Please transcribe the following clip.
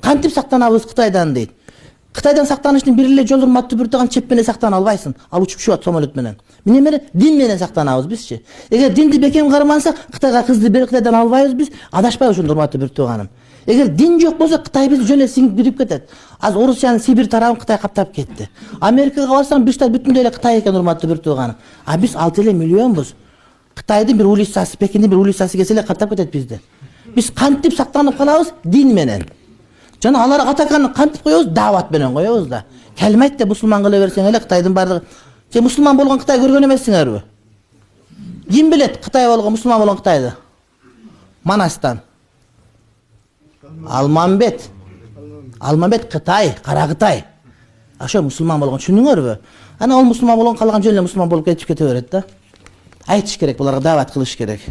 кантип сактанабыз Кытайдан дейт. Кытайдан сактаныштын бир эле жолу урматтуу бүртөгөн чеп менен сактана албайсың. Ал учуп чыгат самолет менен. Эмне менен? Дин менен сактанабыз бизчи. Эгер динди бекем кармансак, Кытайга кызды бер Кытайдан албайбыз биз, адашпайбыз ошондо урматтуу бүртөгөнүм. Эгер дин жок болсо Кытай бизди жөн эле сиңип кирип кетет. Азыр Орусиянын Сибирь тарабын Кытай каптап кетти. Америкага барсаң бир штат бүтүндөй эле Кытай экен урматтуу бүртөгөнүм. А биз 6 эле миллионбуз. Кытайдын бир улицасы, Пекиндин бир улицасы келсе эле каптап кетет бизди. Биз кантип сактанып калабыз? Дин менен. Жана алар катаканы кантип коебуз? Дават менен коебуз да. Келмейт да мусулман кыла берсең эле Кытайдын бардыгы. Сен мусулман болгон Кытай көргөн эмессиңерби? Ким билет Кытай болгон, мусулман болгон Кытайды? Манастан. Алмамбет Кытай, кара Кытай. Ошо мусулман болгон, түшүндүңөрбү? Ана ол мусулман болгон калган жөн эле мусулман болуп кетип кете берет да. Айтыш керек, буларга дават кылыш керек.